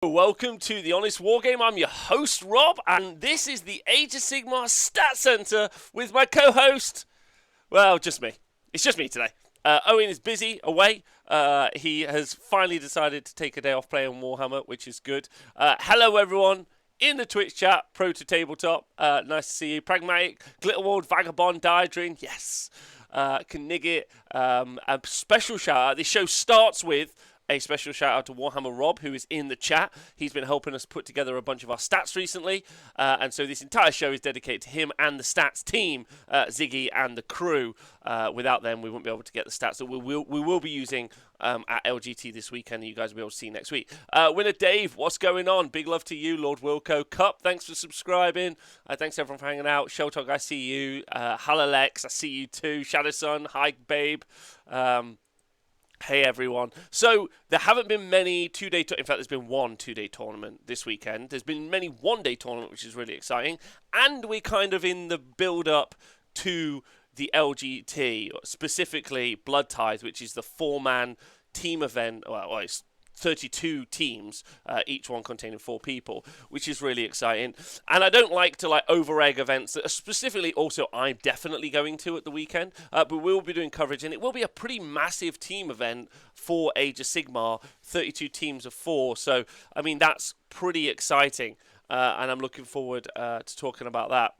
Welcome to the Honest Wargame. I'm your host, Rob, and this is the Age of Sigmar Stat Center with my co-host, well, just me. It's just me today. Owen is busy, away. He has finally decided to take a day off playing Warhammer, which is good. Hello, everyone. In the Twitch chat, Pro to Tabletop. Nice to see you. Pragmatic, Glitterwald, Vagabond, Diadrin, yes. Knigget, a special shout out. This show starts with a special shout out to Warhammer Rob, who is in the chat. He's been helping us put together a bunch of our stats recently, and so this entire show is dedicated to him and the stats team, Ziggy and the crew. Without them, we wouldn't be able to get the stats that we will be using at LGT this weekend, and you guys will be able to see next week. Winner Dave, what's going on? Big love to you, Lord Wilco. Cup, thanks for subscribing. Thanks everyone for hanging out. Showtog, I see you. Halalex, I see you too. Shadow Sun, hi babe. Hey everyone. So there haven't been many two-day, in fact there's been one two-day tournament this weekend. There's been many one-day tournament, which is really exciting. And we're kind of in the build-up to the LGT, specifically Blood Tithe, which is the four-man team event. Well, it's 32 teams, each one containing 4 people, which is really exciting. And I don't like to over-egg events that are specifically also I'm definitely going to at the weekend, but we'll be doing coverage, and it will be a pretty massive team event for Age of Sigmar, 32 teams of 4. So, I mean, that's pretty exciting, and I'm looking forward to talking about that.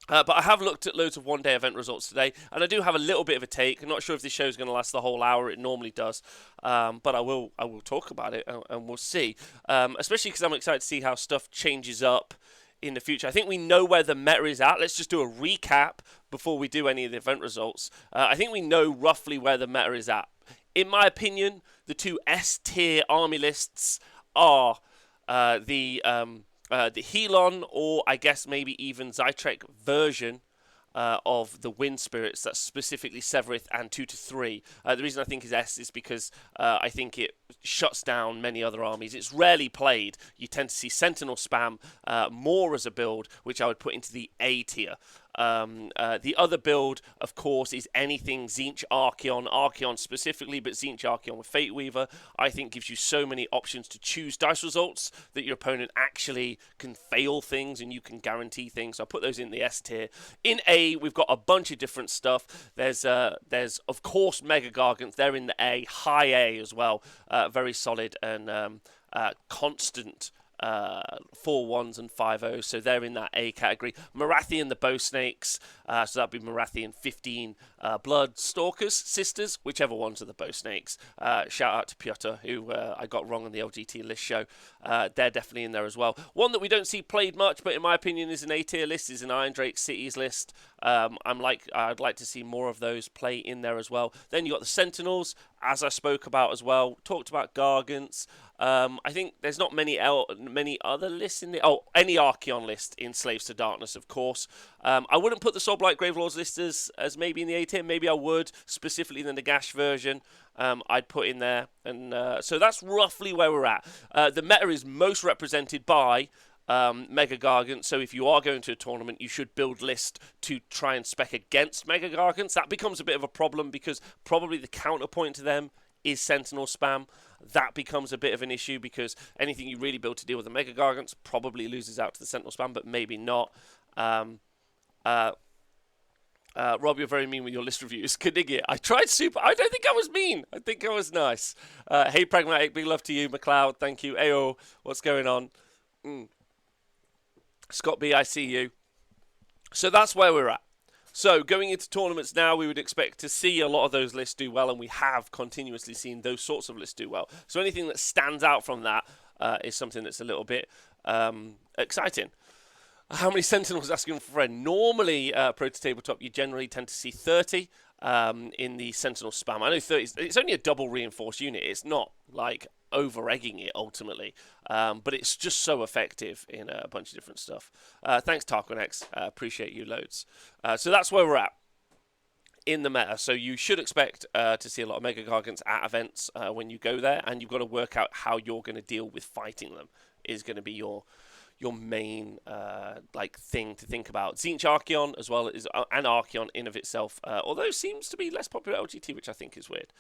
But I have looked at loads of one-day event results today, and I do have a little bit of a take. I'm not sure if this show is going to last the whole hour. It normally does, but I will talk about it, and we'll see. Especially because I'm excited to see how stuff changes up in the future. I think we know where the meta is at. Let's just do a recap before we do any of the event results. I think we know roughly where the meta is at. In my opinion, the 2 S-tier army lists are the Helon, or I guess maybe even Zytrek version of the Wind Spirits. That's specifically Severith and 2 to 3. The reason I think is S is because I think it shuts down many other armies. It's rarely played. You tend to see Sentinel spam more as a build, which I would put into the A tier. The other build, of course, is anything Tzeentch Archeon specifically, but Tzeentch Archeon with Fate Weaver, I think gives you so many options to choose dice results that your opponent actually can fail things and you can guarantee things. So I put those in the S tier. In A, we've got a bunch of different stuff. There's of course Mega Gargants. They're in the A, high A as well. Very solid and constant 4 1s and 5 0s, so they're in that A category. Marathian the Bow Snakes, so that'd be Marathian 15 Blood Stalkers, Sisters, whichever ones are the Bow Snakes. Shout out to Piotr, who I got wrong on the LGT list show. They're definitely in there as well. One that we don't see played much, but in my opinion is an A tier list, is an Iron Drake Cities list. I'd like to see more of those play in there as well. Then you got the Sentinels, as I spoke about as well. Talked about Gargants. I think there's not many other lists in the... Oh, any Archeon list in Slaves to Darkness, of course. I wouldn't put the Soulblight Gravelords list as maybe in the A tier. Maybe I would, specifically the Nagash version. I'd put in there. And so that's roughly where we're at. The meta is most represented by Mega Gargants, so if you are going to a tournament, you should build list to try and spec against Mega Gargants. That becomes a bit of a problem because probably the counterpoint to them is Sentinel spam. That becomes a bit of an issue because anything you really build to deal with the Mega Gargants probably loses out to the Sentinel spam, but maybe not. Rob, you're very mean with your list reviews. Knigget, I tried super. I don't think I was mean. I think I was nice. Hey, Pragmatic, big love to you. McLeod, thank you. Ayo, what's going on? Scott B, I see you. So that's where we're at. So going into tournaments now, we would expect to see a lot of those lists do well, and we have continuously seen those sorts of lists do well. So anything that stands out from that is something that's a little bit exciting. How many Sentinels asking for a friend? Normally, Pro to Tabletop, you generally tend to see 30 in the Sentinel spam. I know 30, it's only a double reinforced unit. It's not like over-egging it ultimately, but it's just so effective in a bunch of different stuff. Thanks, Tarquin appreciate you loads. So that's where we're at in the meta. So you should expect to see a lot of Mega Gargants at events when you go there, and you've got to work out how you're going to deal with fighting them is going to be your main thing to think about. Tzeentch Archeon as well is an Archeon in of itself, although seems to be less popular at LGT, which I think is weird.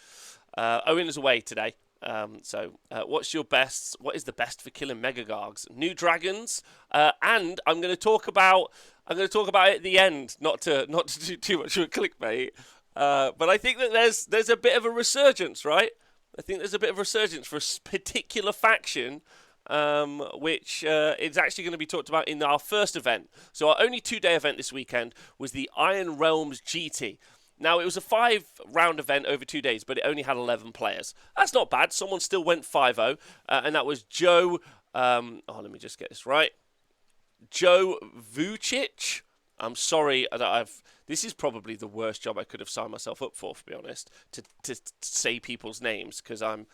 Owen is away today. What's your best? What is the best for killing Megagargs? New dragons, and I'm going to talk about it at the end, not to do too much of a clickbait. But I think that there's a bit of a resurgence, right? I think there's a bit of a resurgence for a particular faction, which is actually going to be talked about in our first event. So our only 2-day event this weekend was the Iron Realms GT. Now, it was a 5-round event over 2 days, but it only had 11 players. That's not bad. Someone still went 5-0, and that was Joe... let me just get this right. Joe Vucic. I'm sorry that this is probably the worst job I could have signed myself up for be honest, to say people's names, because I'm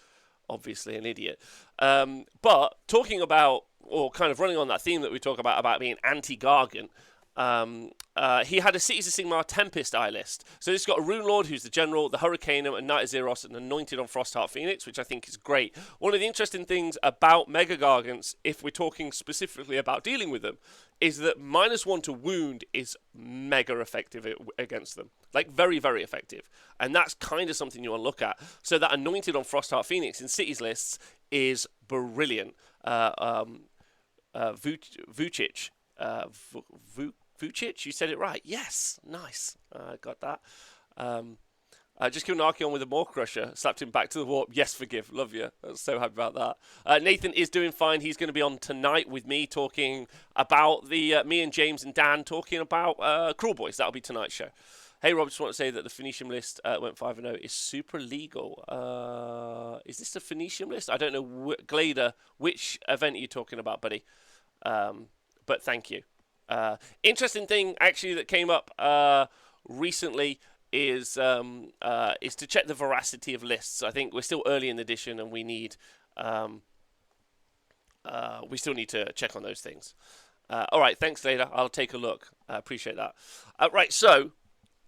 obviously an idiot. But talking about, or kind of running on that theme that we talk about being anti-Gargant, he had a Cities of Sigmar Tempest eye list. So this got a Rune Lord, who's the General, the Hurricanum, a Knight of Zeros, and Anointed on Frostheart Phoenix, which I think is great. One of the interesting things about Mega Gargants, if we're talking specifically about dealing with them, is that -1 to wound is mega effective against them. Like, very, very effective. And that's kind of something you want to look at. So that Anointed on Frostheart Phoenix in Cities lists is brilliant. Vucic. Vucic, you said it right. Yes, nice. Got that. Just killed an Archeon with a Maw Crusher. Slapped him back to the warp. Yes, forgive. Love you. I'm so happy about that. Nathan is doing fine. He's going to be on tonight with me talking about me and James and Dan talking about Cruel Boys. That'll be tonight's show. Hey, Rob, just want to say that the Phoenician list went 5-0 is super legal. Is this the Phoenician list? I don't know. Glader, which event are you talking about, buddy? But thank you. Interesting thing, actually, that came up recently is to check the veracity of lists. I think we're still early in the edition, and we still need to check on those things. All right, thanks, Leda. I'll take a look. I appreciate that. Right, so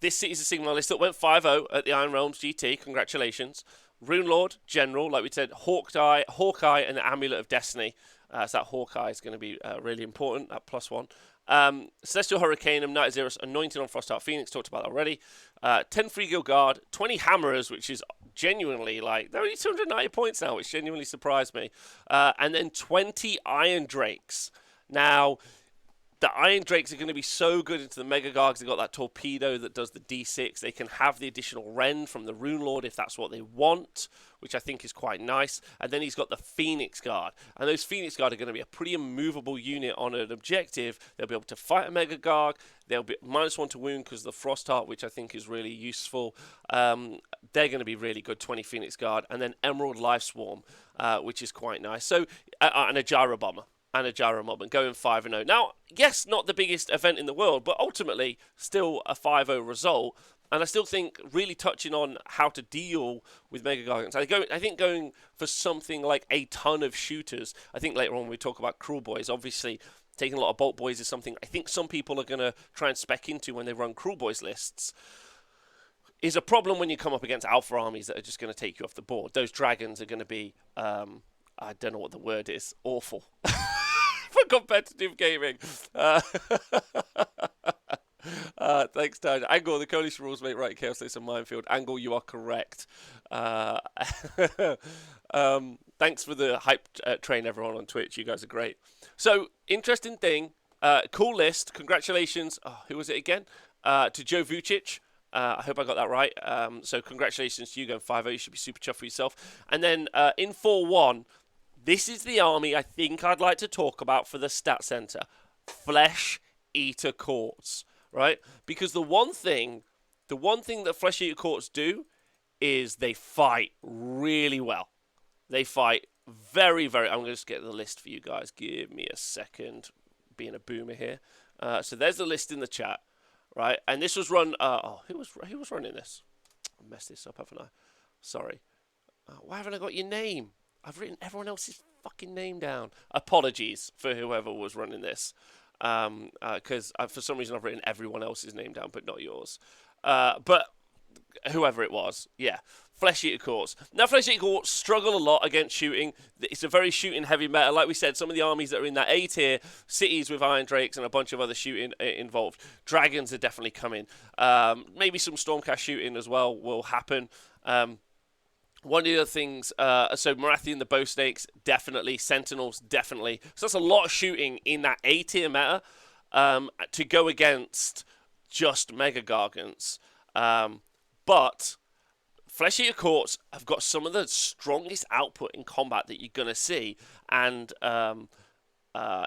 this Cities of Sigmar list that went 5-0 at the Iron Realms GT. Congratulations. Rune Lord, General, like we said, Hawkeye, and the Amulet of Destiny. So that Hawkeye is going to be really important, that +1. Celestial Hurricanum, Knight of Zeros, Anointed on Frostheart Phoenix, talked about that already. 10 Free Guild Guard, 20 Hammerers, which is genuinely, like, they're only 290 points now, which genuinely surprised me. And then 20 Iron Drakes. Now, the Iron Drakes are going to be so good into the Mega Gargs. They've got that torpedo that does the D6. They can have the additional Rend from the Rune Lord if that's what they want, which I think is quite nice. And then he's got the Phoenix Guard. And those Phoenix Guard are going to be a pretty immovable unit on an objective. They'll be able to fight a Mega Garg. They'll be -1 to wound because of the Frost Heart, which I think is really useful. They're going to be really good, 20 Phoenix Guard. And then Emerald Life Swarm, which is quite nice. So, and a Gyro Bomber. And a Gyro Mob, and going 5-0. Now, yes, not the biggest event in the world, but ultimately still a 5-0 result. And I still think really touching on how to deal with Mega Gargants. I think going for something like a ton of shooters. I think later on when we talk about Cruel Boys, obviously taking a lot of Bolt Boys is something I think some people are going to try and spec into when they run Cruel Boys lists. Is a problem when you come up against alpha armies that are just going to take you off the board. Those dragons are going to be, I don't know what the word is, awful. For competitive gaming. Thanks, Dan. Angle, the coalition rules make right chaos place a minefield. Angle, you are correct. Thanks for the hype train, everyone on Twitch. You guys are great. So, interesting thing. Cool list. Congratulations. Oh, who was it again? To Joe Vucic. I hope I got that right. So, congratulations to you going 5-0. You should be super chuffed for yourself. And then in 4-1, this is the army I think I'd like to talk about for the Stat Center. Flesheatercourts, right? Because the one thing that Flesheatercourts do is they fight really well. They fight very, very... I'm going to just get the list for you guys. Give me a second. Being a boomer here. So there's the list in the chat, right? And this was run... who was running this? I messed this up, haven't I? Sorry. Why haven't I got your name? I've written everyone else's fucking name down. Apologies for whoever was running this. Because for some reason I've written everyone else's name down, but not yours. But whoever it was, yeah. Flesheatercourts. Now, Flesheatercourts struggle a lot against shooting. It's a very shooting-heavy meta. Like we said, some of the armies that are in that A tier, cities with Iron Drakes and a bunch of other shooting involved. Dragons are definitely coming. Maybe some Stormcast shooting as well will happen. One of the other things, so Marathian, the Bow Snakes, definitely. Sentinels, definitely. So that's a lot of shooting in that A tier meta to go against just Mega Gargants. But Flesheatercourts have got some of the strongest output in combat that you're going to see. And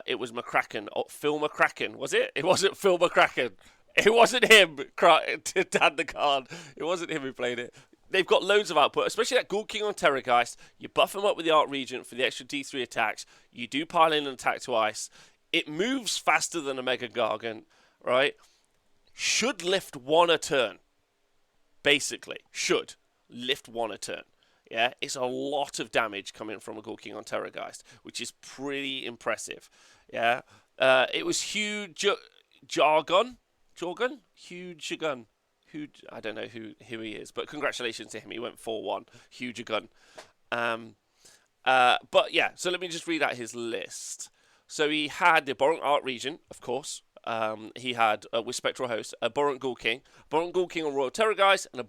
it was McCracken, Phil McCracken, was it? It wasn't Phil McCracken. It wasn't him, Dan the Khan. It wasn't him who played it. They've got loads of output, especially that Ghoul King on Terrorgeist. You buff him up with the Arc Regent for the extra D3 attacks. You do pile in and attack twice. It moves faster than a Mega Gargant, right? Should lift one a turn, basically. Should lift one a turn. Yeah, it's a lot of damage coming from a Ghoul King on Terrorgeist, which is pretty impressive. Yeah, it was huge. Jargon? Huge gun. I don't know who he is, but congratulations to him. He went 4-1. Huge gun. But yeah, so let me just read out his list. So he had the Abhorrent Art Regent, of course. He had, with Spectral Host, a Abhorrent Ghoul King on Royal Terrorgeist, and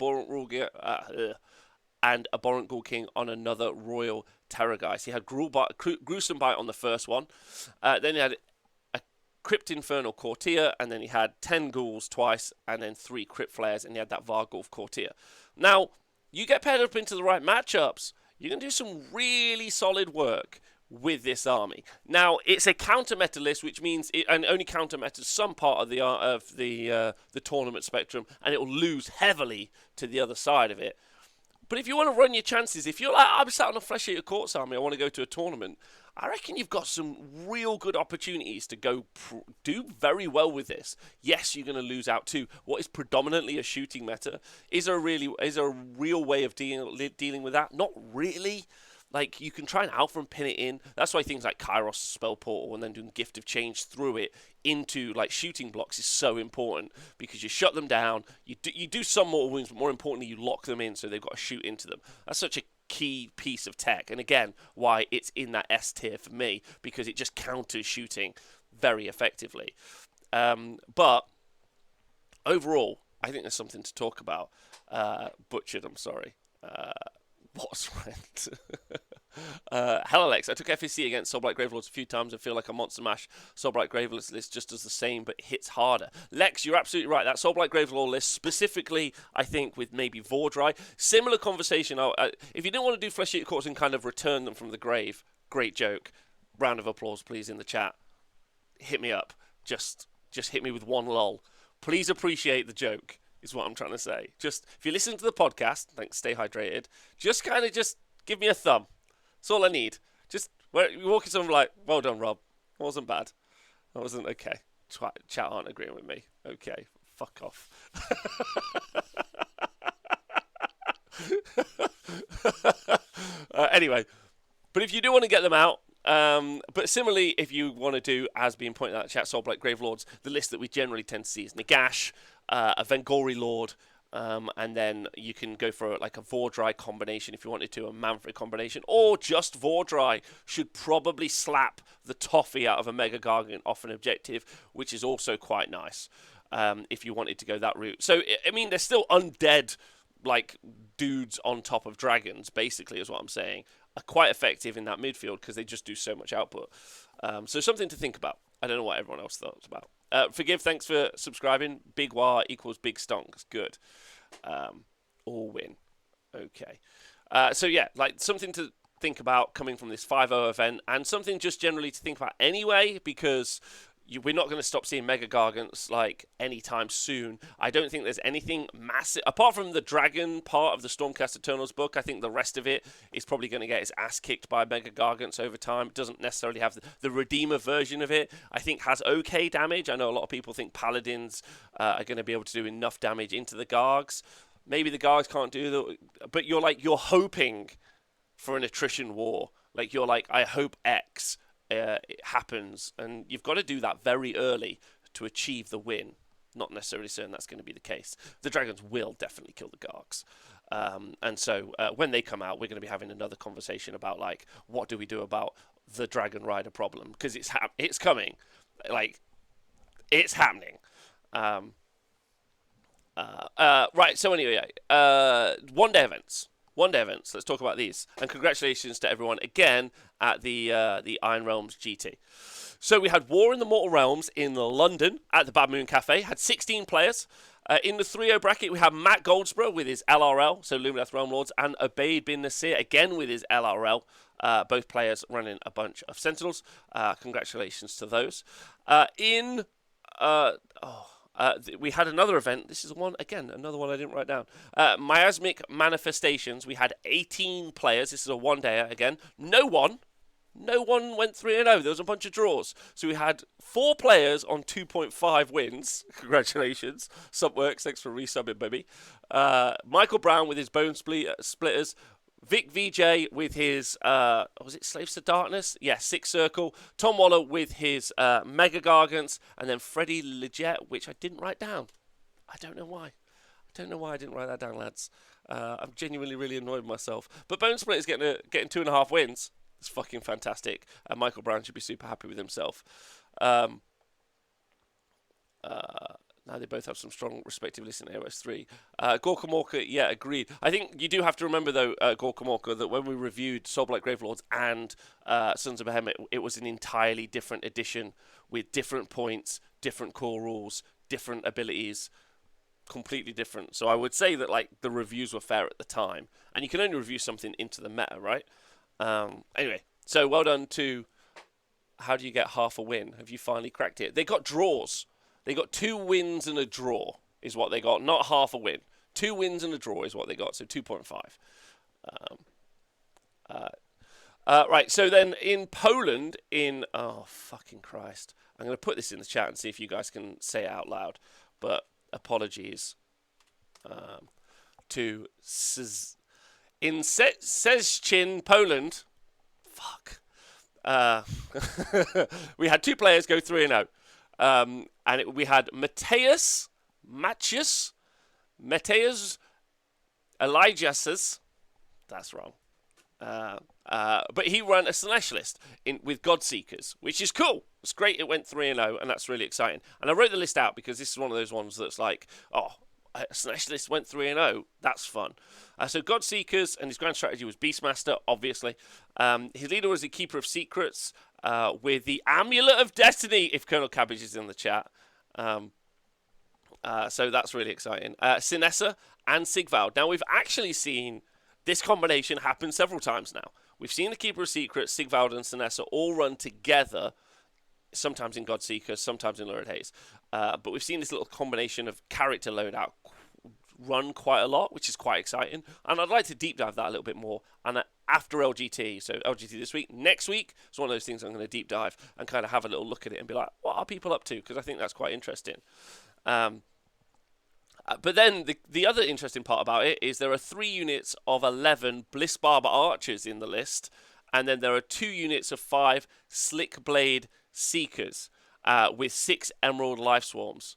Abhorrent Ghoul King on another Royal Terrorgeist. He had Gruesome Bite on the first one. Then he had Crypt Infernal Courtier, and then he had 10 ghouls twice, and then 3 Crypt Flares, and he had that Varghulf Courtier. Now, you get paired up into the right matchups, you can do some really solid work with this army. Now, it's a counter meta list, which means it and only counter meta some part of the tournament spectrum, and it will lose heavily to the other side of it. But if you want to run your chances, if you're like, I'm sat on a Flesheatercourts army, I want to go to a tournament, I reckon you've got some real good opportunities to go do very well with this. Yes, you're going to lose out to what is predominantly a shooting meta. Is there a real way of dealing with that? Not really. Like, you can try and alpha and pin it in. That's why things like Kairos Spell Portal and then doing Gift of Change through it into, like, shooting blocks is so important, because you shut them down, you do some more wounds, but more importantly, you lock them in so they've got to shoot into them. That's such a key piece of tech, and again, why it's in that S tier for me, because it just counters shooting very effectively. But overall, I think there's something to talk about. Butchered, I'm sorry. What's right? Hellalex, I took FAC against Soulblight Gravelords a few times and feel like a Monster Mash Soulblight Gravelords list just does the same, but hits harder. Lex, you're absolutely right. That Soulblight Gravelord list, specifically, I think, with maybe Vordry, similar conversation. If you didn't want to do Flesheatercourts and kind of return them from the grave, great joke. Round of applause, please, in the chat. Hit me up. Just hit me with one lol. Please appreciate the joke, is what I'm trying to say. Just, if you listen to the podcast, thanks, stay hydrated, just give me a thumb. That's all I need. Just, you're walking someone like, well done, Rob. That wasn't bad. That wasn't okay. Chat aren't agreeing with me. Okay, fuck off. Anyway, but if you do want to get them out, but similarly, if you want to do, as being pointed out in the chat, Soulblight Gravelords, the list that we generally tend to see is Nagash, a Vengori Lord, and then you can go for like a Vordry combination if you wanted to, a Manfred combination, or just Vordry should probably slap the toffee out of a Mega Gargant off an objective, which is also quite nice if you wanted to go that route. So, I mean, they're still undead, like, dudes on top of dragons, basically, is what I'm saying, are quite effective in that midfield because they just do so much output. So something to think about. I don't know what everyone else thought about. Forgive, thanks for subscribing. Big War equals big stonks. Good. All win. Okay. So yeah, like something to think about coming from this 5-0 event, and something just generally to think about anyway, because we're not going to stop seeing Mega Gargants like anytime soon. I don't think there's anything massive apart from the dragon part of the Stormcast Eternals book. I think the rest of it is probably going to get its ass kicked by Mega Gargants over time. It doesn't necessarily have the Redeemer version of it. I think has okay damage. I know a lot of people think Paladins are going to be able to do enough damage into the Gargs. Maybe the Gargs can't do that, but you're hoping for an attrition war. Like, you're like, I hope X it happens, and you've got to do that very early to achieve the win. Not necessarily certain that's going to be the case. The dragons will definitely kill the Gargs, and so when they come out, we're going to be having another conversation about, like, what do we do about the Dragon Rider problem, because it's coming, like, it's happening. Right. So anyway, 1 day events. one-day events. Let's talk about these. And congratulations to everyone again at the Iron Realms GT. So we had War in the Mortal Realms in London at the Bad Moon Cafe. Had 16 players. In the 3-0 bracket, we have Matt Goldsborough with his LRL, so Lumineth Realm Lords, and Obeid bin Nasir again with his LRL. Both players running a bunch of Sentinels. Congratulations to those. We had another event. This is another one I didn't write down. Miasmic Manifestations. We had 18 players. This is a one-dayer again. No one went 3-0. There was a bunch of draws. So we had 4 players on 2.5 wins. Congratulations. Subworks, thanks for resubbing, baby. Michael Brown with his Bone Splitters. Vic VJ with his, was it Slaves to Darkness? Yeah, Six Circle. Tom Waller with his Mega Gargants. And then Freddie Leggett, which I didn't write down. I don't know why. I didn't write that down, lads. I'm genuinely really annoyed with myself. But Bone Splitter's getting 2.5 wins. It's fucking fantastic. Michael Brown should be super happy with himself. Now they both have some strong respective lists in AOS 3. Gorka Morka, yeah, agreed. I think you do have to remember, though, Gorka Morka, that when we reviewed Soulblight Gravelords and Sons of Behemoth, it was an entirely different edition with different points, different core rules, different abilities, completely different. So I would say that like the reviews were fair at the time. And you can only review something into the meta, right? Anyway, so well done to... How do you get half a win? Have you finally cracked it? They got draws. They got 2 wins and a draw is what they got, not half a win. 2 wins and a draw is what they got, so 2.5. Right, so then in Poland, oh, fucking Christ. I'm going to put this in the chat and see if you guys can say it out loud. But apologies to in Szczecin, Poland. Fuck. We had 2 players go 3-0. And we had Mateus Elijah's. That's wrong. But he ran a Slanesh list with Godseekers, which is cool. It's great. It went 3-0, and that's really exciting. And I wrote the list out because this is one of those ones that's like, oh, a Slanesh list went 3-0. That's fun. So Godseekers, and his grand strategy was Beastmaster, obviously. His leader was the Keeper of Secrets with the Amulet of Destiny, if Colonel Cabbage is in the chat. So that's really exciting. Sinessa and Sigvald. Now, we've actually seen this combination happen several times now. We've seen the Keeper of Secrets, Sigvald and Sinessa all run together, sometimes in Godseeker, sometimes in Lurid Haze. But we've seen this little combination of character loadout run quite a lot, which is quite exciting. And I'd like to deep dive that a little bit more. And after LGT, so LGT this week, next week, it's one of those things I'm going to deep dive and kind of have a little look at it and be like, what are people up to? Because I think that's quite interesting. But then the other interesting part about it is there are 3 units of 11 Bliss Barber Archers in the list, and then there are 2 units of 5 Slick Blade Seekers with 6 Emerald Life Swarms.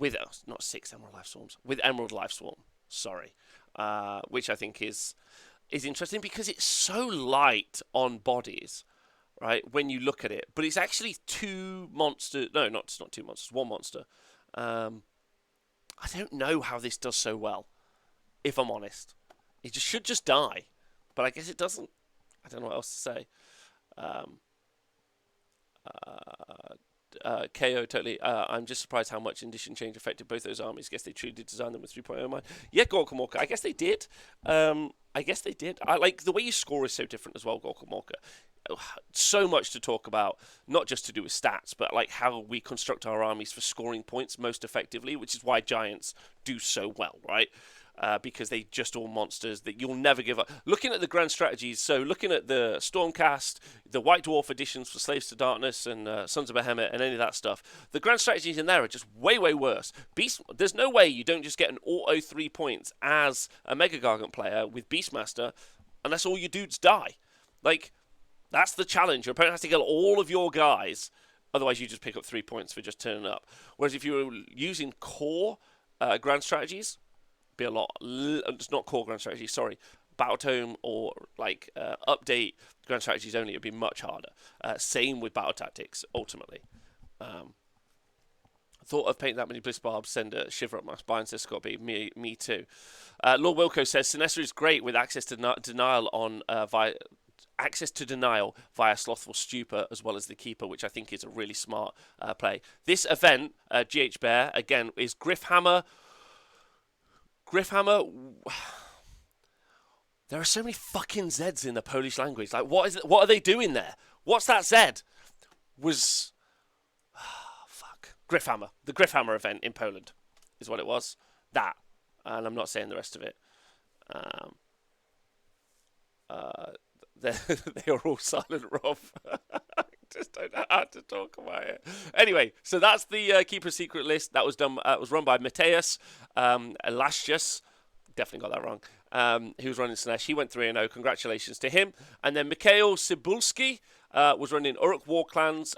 With not 6 Emerald Life Swarms, with Emerald Life Swarm. Sorry, which I think is interesting because it's so light on bodies. Right, when you look at it, but it's actually 2 monsters. No, it's not 2 monsters. 1 monster. I don't know how this does so well. If I'm honest, it should just die, but I guess it doesn't. I don't know what else to say. KO totally. I'm just surprised how much edition change affected both those armies. Guess they truly did design them with 3.0 in mind. Yeah, Gorkamorka. I guess they did. I like the way you score is so different as well, Gorkamorka. So much to talk about, not just to do with stats, but like how we construct our armies for scoring points most effectively, which is why Giants do so well, right? Because they just all monsters that you'll never give up. Looking at the grand strategies, so looking at the Stormcast, the White Dwarf editions for Slaves to Darkness and Sons of Behemoth and any of that stuff, the grand strategies in there are just way, way worse. There's no way you don't just get an auto 3 points as a Mega Gargant player with Beastmaster unless all your dudes die. Like, that's the challenge. Your opponent has to kill all of your guys, otherwise you just pick up 3 points for just turning up. Whereas if you were using core grand strategies, be a lot. It's not core grand strategy. Sorry, Battle Tome or like update grand strategies only. It'd be much harder. Same with battle tactics. Ultimately, Thought of painting that many bliss barbs send a shiver up my spine, says Scott B. Me too. Lord Wilco says Sinestro is great with access to denial on via Slothful Stupor as well as the Keeper, which I think is a really smart play. This event, GH Bear, again, is Griffhammer. There are so many fucking Zs in the Polish language. Like, what are they doing there? What's that Z? Griffhammer. The Griffhammer event in Poland is what it was. That. And I'm not saying the rest of it. They are all silent, Rob. I just don't know how to talk about it. Anyway, so that's the Keeper Secret list. That was done. Was run by Mateus Elasius. Definitely got that wrong. He was running Slanesh. He went 3-0. Congratulations to him. And then Mikhail Cybulski was running Uruk War Clans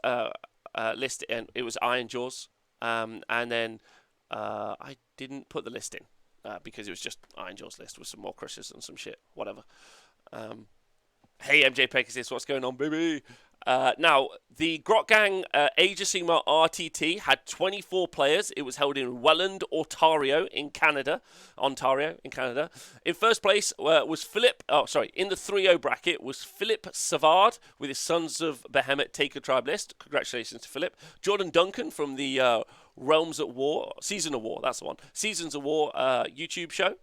list, and it was Iron Jaws. And then I didn't put the list in because it was just Iron Jaws list with some more crushes and some shit, whatever. Hey MJ Pegasus, what's going on, baby? Now, the Grot Gang Age of Sigmar RTT had 24 players. It was held in Welland, Ontario, in Canada. In first place was Philip. In the 3-0 bracket was Philip Savard with his Sons of Behemoth Taker Tribe list. Congratulations to Philip. Jordan Duncan from the Realms at War, Season of War. That's the one. Seasons of War YouTube show.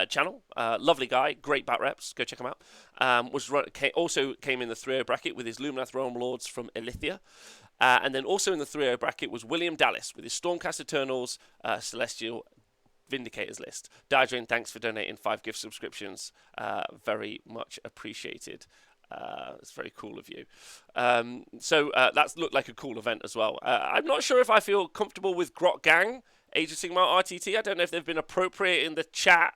Channel, lovely guy, great bat reps, go check him out. Also came in the 3-0 bracket with his Luminath Realm Lords from Elithia, and then also in the 3-0 bracket was William Dallas with his Stormcast Eternals Celestial Vindicators list. Diadrain, thanks for donating 5 gift subscriptions, very much appreciated. It's very cool of you. So that's looked like a cool event as well. I'm not sure if I feel comfortable with Grot Gang Age of Sigmar RTT. I don't know if they've been appropriate in the chat.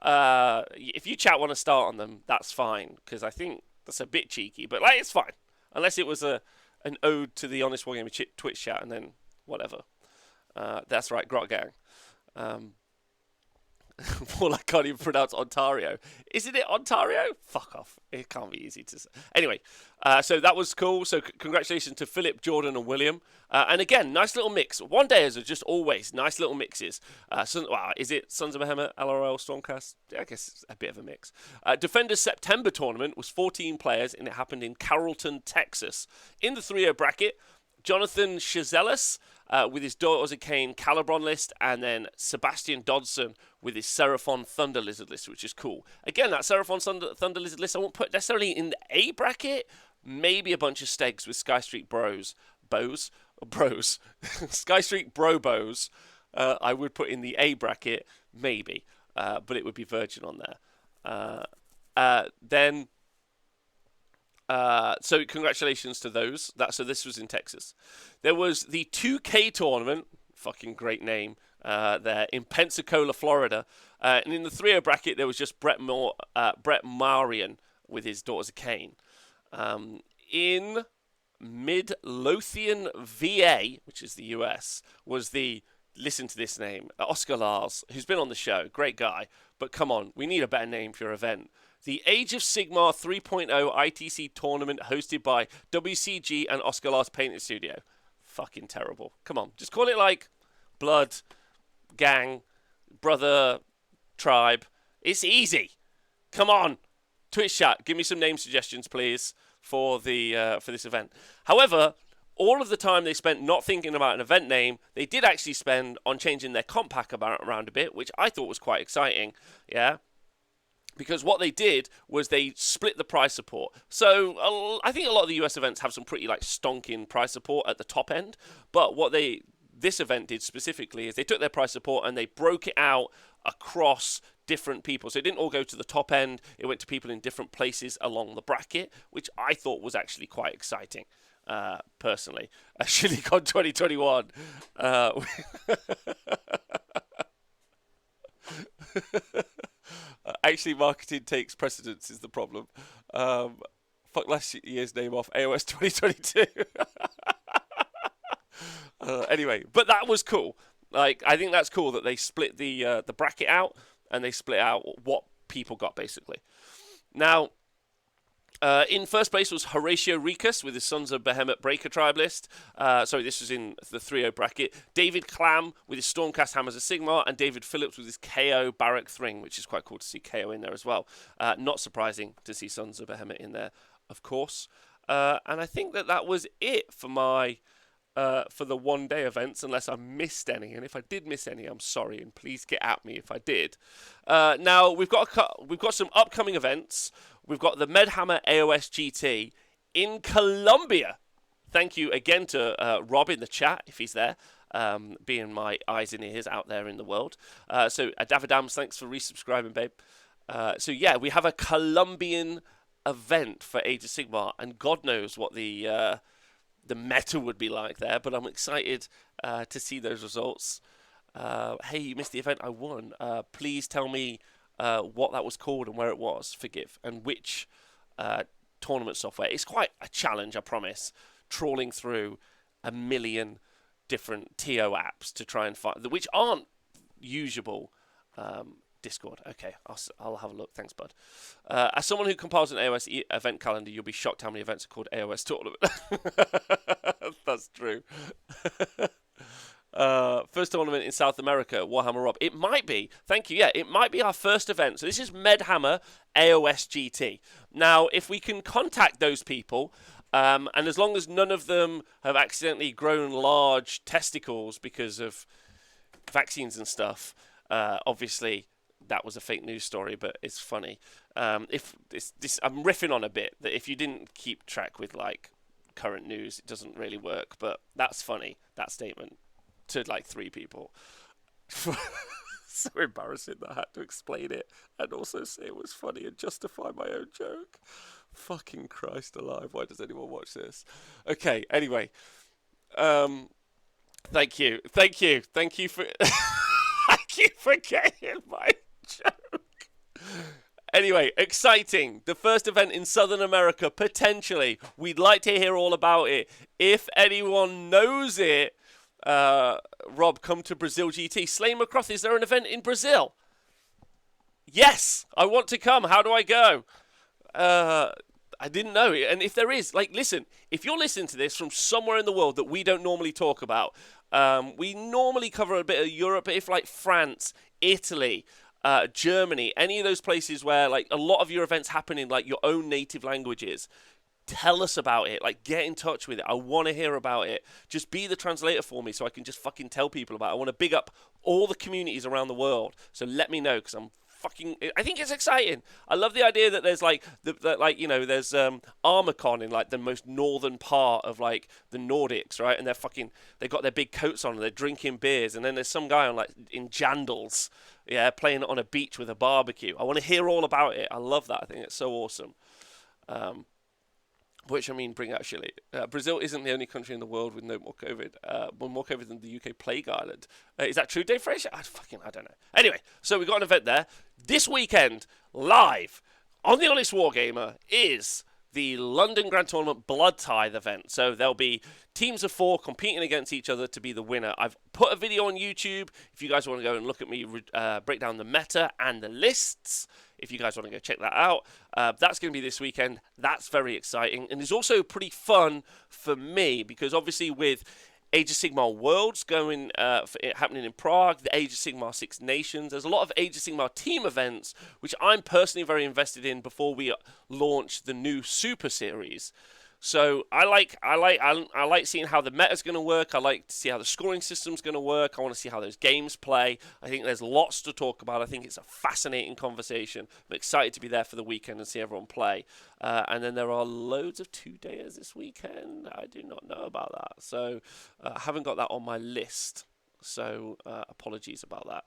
If you chat want to start on them, that's fine, because I think that's a bit cheeky, but like, it's fine. Unless it was an ode to the Honest Wargamer Twitch chat, and then whatever. That's right, Grot Gang. Well, I can't even pronounce Ontario. Isn't it Ontario? Fuck off. It can't be easy to say. Anyway, so that was cool. So congratulations to Philip, Jordan, and William. And again, nice little mix. One days are just always nice little mixes. Is it Sons of Behemoth, LRL, Stormcast? Yeah, I guess it's a bit of a mix. Defenders September tournament was 14 players, and it happened in Carrollton, Texas. In the 3-0 bracket, Jonathan Shazelis with his Daughters of Cain Calibron list, and then Sebastian Dodson with his Seraphon Thunder Lizard list, which is cool. Again, that Seraphon Thunder Lizard list I won't put necessarily in the A bracket. Maybe a bunch of stegs with Sky Street Bros. Sky Street Bro Bows. I would put in the A bracket, maybe. But it would be Virgin on there. So congratulations to those. So this was in Texas. There was the 2K tournament, fucking great name, there in Pensacola, Florida. And in the 3-0 bracket, there was just Brett Marion with his Daughters of Cain. In Midlothian, VA, which is the US, was the, listen to this name, Oscar Lars, who's been on the show. Great guy. But come on, we need a better name for your event. The Age of Sigmar 3.0 ITC tournament hosted by WCG and Oscar Lars Painting Studio. Fucking terrible. Come on, just call it like Blood, Gang, Brother, Tribe. It's easy. Come on. Twitch chat, give me some name suggestions, please, for this event. However, all of the time they spent not thinking about an event name, they did actually spend on changing their comp pack around a bit, which I thought was quite exciting. Yeah. Because what they did was they split the prize support. So I think a lot of the US events have some pretty like stonking prize support at the top end. But what this event did specifically is they took their prize support and they broke it out across different people. So it didn't all go to the top end. It went to people in different places along the bracket, which I thought was actually quite exciting, personally. ShillyCon 2021. Actually, marketing takes precedence is the problem. Fuck last year's name off, AOS 2022. Anyway, but that was cool. Like, I think that's cool that they split the bracket out and they split out what people got, basically. Now, In first place was Horatio Ricus with his Sons of Behemoth Breaker tribe list. Sorry, this was in the 3-0 bracket. David Clam with his Stormcast Hammers of Sigmar, and David Phillips with his KO Barak Thring, which is quite cool to see KO in there as well. Not surprising to see Sons of Behemoth in there, of course. And I think that was it for my for the one-day events, unless I missed any. And if I did miss any, I'm sorry, and please get at me if I did. Now we've got some upcoming events. We've got the Medhammer AOS GT in Colombia. Thank you again to Rob in the chat if he's there, being my eyes and ears out there in the world. So Davidams, thanks for resubscribing, babe. So yeah, we have a Colombian event for Age of Sigmar, and God knows what the meta would be like there, but I'm excited to see those results. Hey, you missed the event I won. Please tell me what that was called and where it was, forgive, and which tournament software. It's quite a challenge, I promise, trawling through a million different TO apps to try and find, which aren't usable. Discord. Okay, I'll have a look. Thanks, bud. As someone who compiles an AOS event calendar, you'll be shocked how many events are called AOS tournament. That's true. First tournament in South America, Warhammer Rob. It might be. Thank you. Yeah, it might be our first event. So this is Medhammer AOS GT. Now, if we can contact those people, and as long as none of them have accidentally grown large testicles because of vaccines and stuff, obviously that was a fake news story, but it's funny. If this, I'm riffing on a bit that if you didn't keep track with like current news, it doesn't really work. But that's funny, that statement to like 3 people. So embarrassing that I had to explain it and also say it was funny and justify my own joke. Fucking Christ alive! Why does anyone watch this? Okay. Anyway, thank you for thank you for getting my joke. Anyway, exciting. The first event in Southern America, potentially. We'd like to hear all about it. If anyone knows it, Rob, come to Brazil GT. Slane McCroth, is there an event in Brazil? Yes, I want to come. How do I go? I didn't know. And if there is, like, listen, if you're listening to this from somewhere in the world that we don't normally talk about, we normally cover a bit of Europe, but if like France, Italy, Germany, any of those places where like a lot of your events happen in like your own native languages, tell us about it. Like, get in touch with it. I want to hear about it. Just be the translator for me so I can just fucking tell people about it. I want to big up all the communities around the world. So let me know, because I think it's exciting. I love the idea that there's like there's Armacon in like the most northern part of like the Nordics, right? And they've got their big coats on and they're drinking beers, and then there's some guy on like in jandals, yeah, playing on a beach with a barbecue. I want to hear all about it. I love that. I think it's so awesome. Which, I mean, bring actually. Brazil isn't the only country in the world with no more COVID. More COVID than the UK Plague Island. Is that true, Dave Fraser? I don't know. Anyway, so we got an event there. This weekend, live on the Honest Wargamer, is the London Grand Tournament Blood Tithe event. So there'll be teams of 4 competing against each other to be the winner. I've put a video on YouTube if you guys want to go and look at me break down the meta and the lists. If you guys want to go check that out, that's going to be this weekend. That's very exciting. And it's also pretty fun for me because obviously with Age of Sigmar Worlds happening in Prague, the Age of Sigmar Six Nations, there's a lot of Age of Sigmar team events, which I'm personally very invested in before we launch the new Super Series. So I like seeing how the meta's going to work. I like to see how the scoring system's going to work. I want to see how those games play. I think there's lots to talk about. I think it's a fascinating conversation. I'm excited to be there for the weekend and see everyone play. And then there are loads of 2-dayers this weekend. I do not know about that. So I haven't got that on my list. So apologies about that.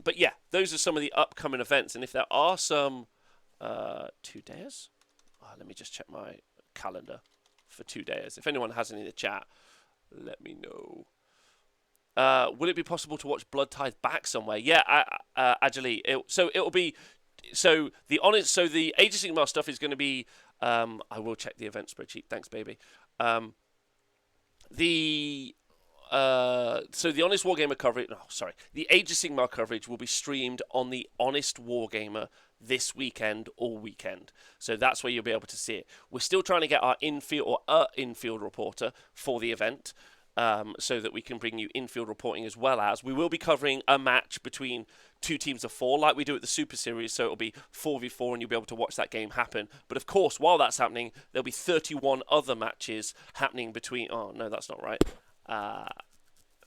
But yeah, those are some of the upcoming events. And if there are some 2-dayers, let me just check my calendar for 2-dayers. If anyone has any in the chat, let me know. Will it be possible to watch Blood Tithe back somewhere? Yeah, actually, it'll be. So the Age of Sigmar stuff is going to be. I will check the event spreadsheet. Thanks, baby. So the Honest Wargamer coverage. No, sorry. The Age of Sigmar coverage will be streamed on the Honest Wargamer this weekend all weekend. So that's where you'll be able to see it. We're still trying to get our infield reporter for the event, so that we can bring you infield reporting, as well as we will be covering a match between two teams of 4 like we do at the Super Series, so it'll be 4v4 and you'll be able to watch that game happen. But of course, while that's happening, there'll be 31 other matches happening between... Oh, no, that's not right.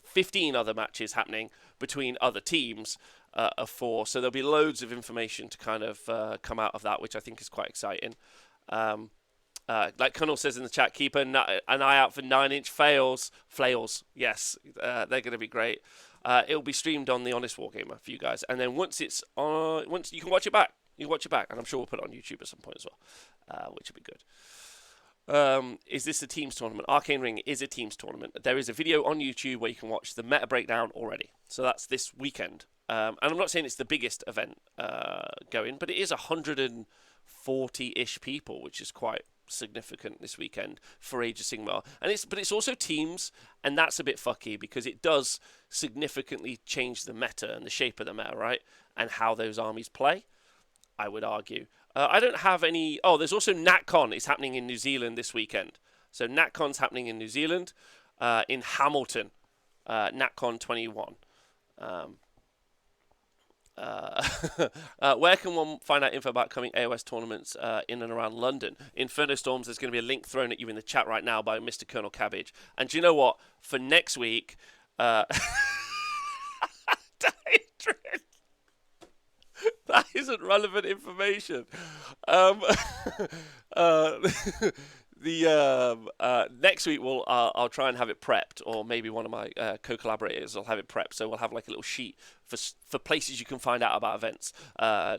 15 other matches happening between other teams of 4. So there'll be loads of information to kind of come out of that, which I think is quite exciting. Like Connell says in the chat, keep an eye out for 9-inch flails. Yes, they're going to be great. It'll be streamed on the Honest Wargamer for you guys, and then once it's on, once you can watch it back, and I'm sure we'll put it on YouTube at some point as well, which will be good. Is this a teams tournament? Arcane Ring is a teams tournament. There is a video on YouTube where you can watch the meta breakdown already. So that's this weekend. And I'm not saying it's the biggest event going, but it is 140-ish people, which is quite significant this weekend for Age of Sigmar. But it's also teams, and that's a bit fucky because it does significantly change the meta and the shape of the meta, right? And how those armies play, I would argue. I don't have any... Oh, there's also NatCon. It's happening in New Zealand this weekend. So NatCon's happening in New Zealand, in Hamilton, NatCon 21. Where can one find out info about coming AOS tournaments in and around London? Inferno Storms, there's going to be a link thrown at you in the chat right now by Mr. Colonel Cabbage. And do you know what? For next week... That isn't relevant information. Next week I'll try and have it prepped, or maybe one of my co-collaborators will have it prepped. So we'll have like a little sheet for places you can find out about events.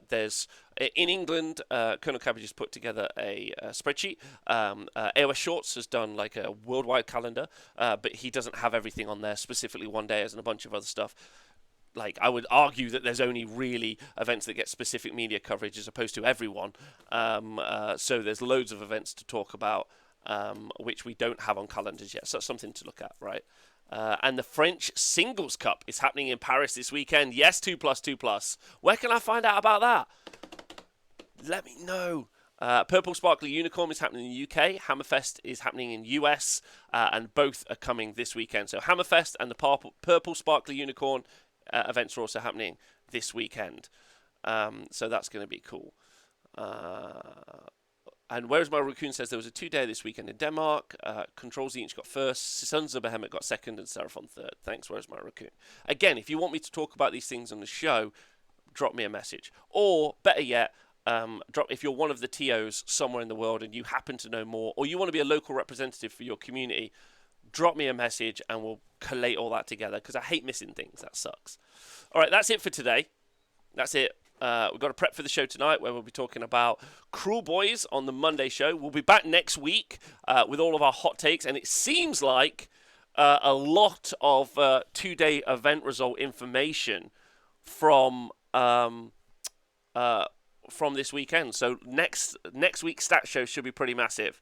There's in England, Colonel Cabbage has put together a spreadsheet. AOS Shorts has done like a worldwide calendar, but he doesn't have everything on there, specifically one day and a bunch of other stuff. Like, I would argue that there's only really events that get specific media coverage as opposed to everyone. So there's loads of events to talk about, which we don't have on calendars yet. So that's something to look at, right? And the French Singles Cup is happening in Paris this weekend. Yes, 2+2+. Where can I find out about that? Let me know. Purple Sparkly Unicorn is happening in the UK. Hammerfest is happening in US. And both are coming this weekend. So Hammerfest and the Purple Sparkly Unicorn events are also happening this weekend, so that's going to be cool. And Where's My Raccoon says there was a 2-day this weekend in Denmark. Controls the Inch got first, Sons of Behemoth got second, and Seraphon third. Thanks, Where's My Raccoon. Again, if you want me to talk about these things on the show, drop me a message, or better yet, if you're one of the TOs somewhere in the world and you happen to know more, or you want to be a local representative for your community, drop me a message and we'll collate all that together, because I hate missing things. That sucks. All right, that's it for today. That's it. We've got a prep for the show tonight where we'll be talking about Cruel Boys on the Monday show. We'll be back next week with all of our hot takes, and it seems like a lot of 2-day event result information from this weekend. So next week's stat show should be pretty massive.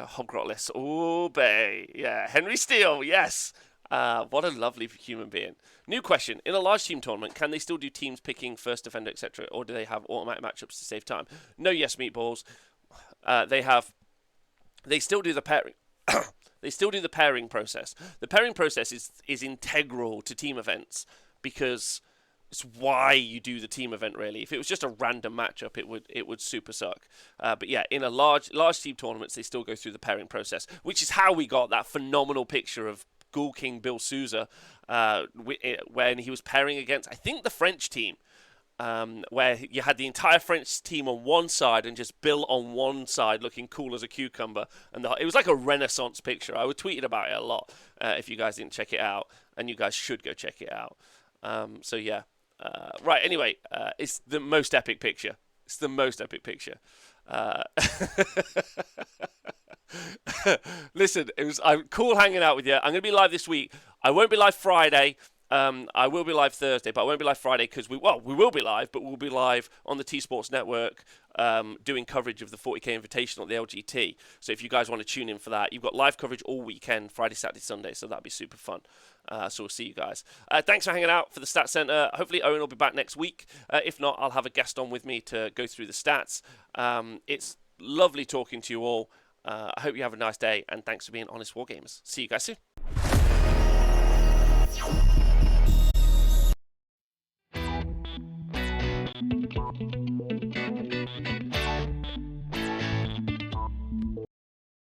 Hogrot list. Oh, bae. Yeah. Henry Steele. Yes. What a lovely human being. New question. In a large team tournament, can they still do teams picking first defender, etc., or do they have automatic matchups to save time? No, yes, meatballs. They still do the pairing. They still do the pairing process. The pairing process is integral to team events, because it's why you do the team event, really. If it was just a random matchup, it would super suck. But yeah, in a large team tournaments, they still go through the pairing process, which is how we got that phenomenal picture of Ghoul King Bill Souza when he was pairing against, I think, the French team, where you had the entire French team on one side and just Bill on one side looking cool as a cucumber. And it was like a Renaissance picture. I would tweet about it a lot if you guys didn't check it out, and you guys should go check it out. So yeah. Right, anyway, it's the most epic picture. It's the most epic picture. Listen, I'm cool hanging out with you. I'm going to be live this week. I won't be live Friday. I will be live Thursday, but I won't be live Friday because we will be live, but we'll be live on the T Sports Network doing coverage of the 40k Invitational at the LGT. So if you guys want to tune in for that, you've got live coverage all weekend, Friday, Saturday, Sunday. So that'd be super fun. So we'll see you guys. Thanks for hanging out for the Stats Center. Hopefully Owen will be back next week. If not, I'll have a guest on with me to go through the stats. It's lovely talking to you all. I hope you have a nice day, and thanks for being honest Wargamers. See you guys soon.